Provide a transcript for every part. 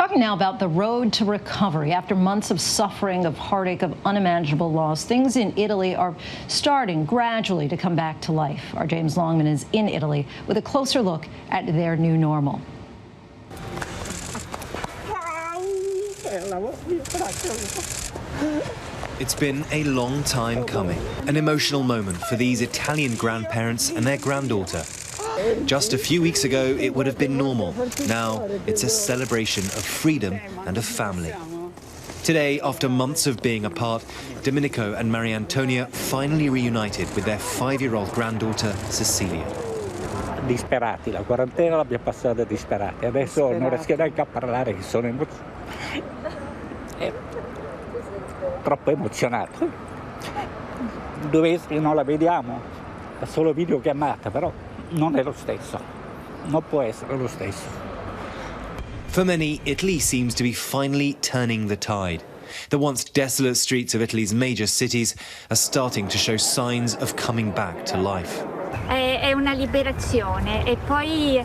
Talking now about the road to recovery. After months of suffering, of heartache, of unimaginable loss, things in Italy are starting gradually to come back to life. Our James Longman is in Italy with a closer look at their new normal. It's been a long time coming, an emotional moment for these Italian grandparents and their granddaughter. Just a few weeks ago, it would have been normal. Now, it's a celebration of freedom and of family. Today, after months of being apart, Domenico and Maria Antonia finally reunited with their 5-year-old granddaughter, Cecilia. Disperati, la quarantena l'abbiamo passata disperati. Adesso non riesco neanche a parlare, che sono troppo emozionato. 2 mesi che non la vediamo, è solo videochiamata, però non è lo stesso. Non può essere lo stesso. For many, Italy seems to be finally turning the tide. The once desolate streets of Italy's major cities are starting to show signs of coming back to life. È una liberazione e poi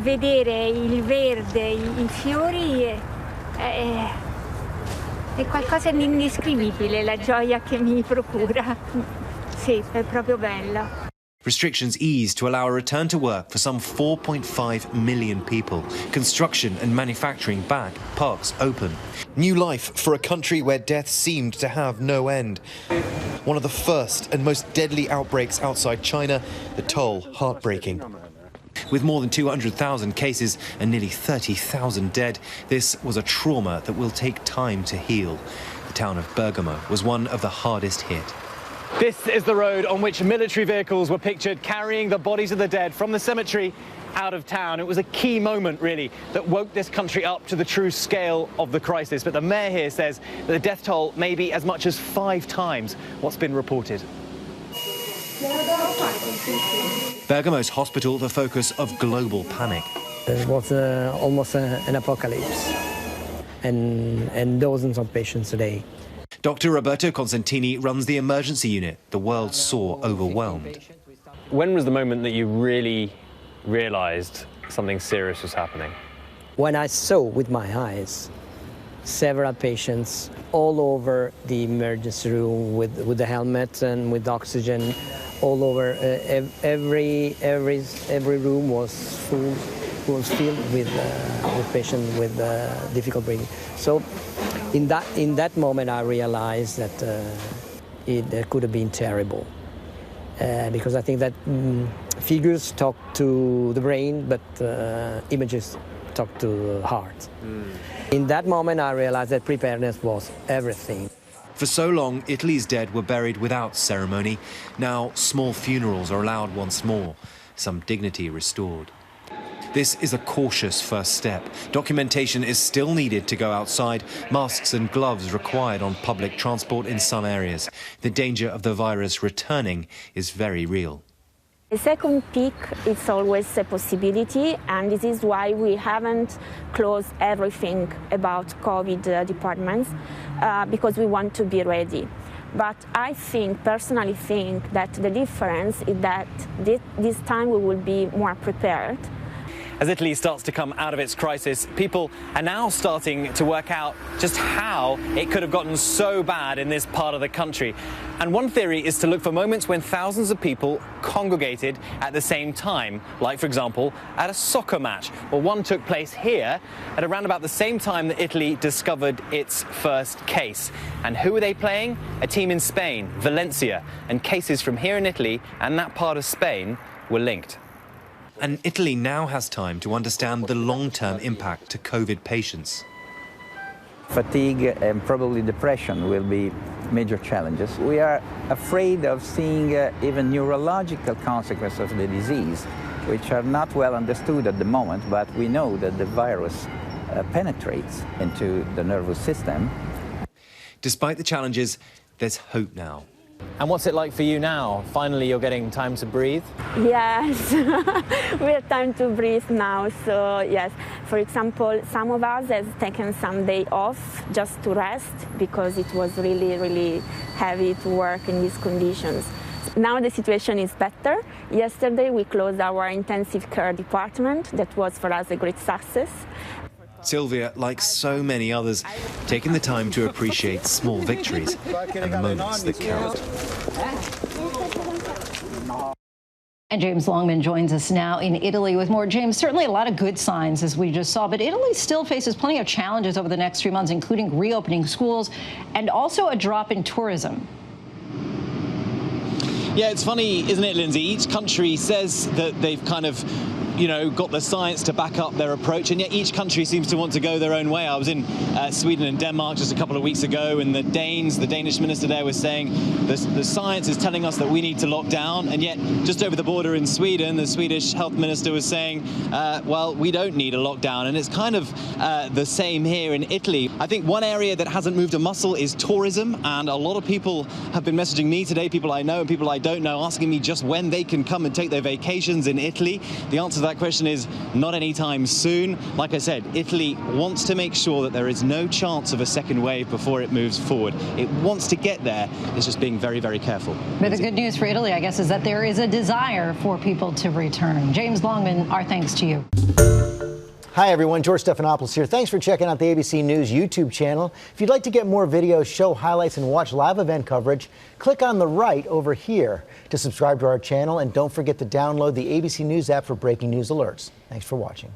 vedere il verde, i fiori è qualcosa di indescrivibile, la gioia che mi procura. Sì, è proprio bella. Restrictions eased to allow a return to work for some 4.5 million people. Construction and manufacturing back, parks open. New life for a country where death seemed to have no end. One of the first and most deadly outbreaks outside China, the toll heartbreaking. With more than 200,000 cases and nearly 30,000 dead, this was a trauma that will take time to heal. The town of Bergamo was one of the hardest hit. This is the road on which military vehicles were pictured carrying the bodies of the dead from the cemetery out of town. It was a key moment, really, that woke this country up to the true scale of the crisis. But the mayor here says that the death toll may be as much as 5 times what's been reported. Bergamo's hospital, the focus of global panic. It was almost an apocalypse, and dozens of patients a day. Dr. Roberto Consentini runs the emergency unit. The world saw overwhelmed. When was the moment that you really realised something serious was happening? When I saw with my eyes several patients all over the emergency room with the helmets and with oxygen all over, every room was full, was filled with patients with difficult breathing. So in that moment I realized that it could have been terrible, because I think that figures talk to the brain, but images talk to the heart. In that moment I realized that preparedness was everything. For so long, Italy's dead were buried without ceremony. Now, small funerals are allowed once more, some dignity restored. This is a cautious first step. Documentation is still needed to go outside, masks and gloves required on public transport in some areas. The danger of the virus returning is very real. The second peak is always a possibility, and this is why we haven't closed everything about COVID departments, because we want to be ready. But I personally think that the difference is that this time we will be more prepared. As Italy starts to come out of its crisis, people are now starting to work out just how it could have gotten so bad in this part of the country. And one theory is to look for moments when thousands of people congregated at the same time, like, for example, at a soccer match. Well, one took place here at around about the same time that Italy discovered its first case. And who were they playing? A team in Spain, Valencia. And cases from here in Italy and that part of Spain were linked. And Italy now has time to understand the long-term impact to COVID patients. Fatigue and probably depression will be major challenges. We are afraid of seeing even neurological consequences of the disease, which are not well understood at the moment, but we know that the virus penetrates into the nervous system. Despite the challenges, there's hope now. And what's it like for you now? Finally, you're getting time to breathe? Yes, we have time to breathe now. So yes, for example, some of us have taken some day off just to rest because it was really, really heavy to work in these conditions. Now the situation is better. Yesterday we closed our intensive care department. That was for us a great success. Sylvia, like so many others, taking the time to appreciate small victories and the moments that count. And James Longman joins us now in Italy with more. James, certainly a lot of good signs, as we just saw, but Italy still faces plenty of challenges over the next 3 months, including reopening schools and also a drop in tourism. Yeah, it's funny, isn't it, Lindsay? Each country says that they've kind of, got the science to back up their approach, and yet each country seems to want to go their own way. I was in Sweden and Denmark just a couple of weeks ago, and the Danish minister there was saying the science is telling us that we need to lock down, and yet just over the border in Sweden, the Swedish health minister was saying, well, we don't need a lockdown, and it's kind of the same here in Italy. I think one area that hasn't moved a muscle is tourism, and a lot of people have been messaging me today, people I know and people I don't know, asking me just when they can come and take their vacations in Italy. The answer to that question is not anytime soon. Like I said, Italy wants to make sure that there is no chance of a second wave before it moves forward. It wants to get there. It's just being very, very careful. But the good news for Italy, I guess, is that there is a desire for people to return. James Longman, our thanks to you. Hi, everyone. George Stephanopoulos here. Thanks for checking out the ABC News YouTube channel. If you'd like to get more videos, show highlights, and watch live event coverage, click on the right over here to subscribe to our channel. And don't forget to download the ABC News app for breaking news alerts. Thanks for watching.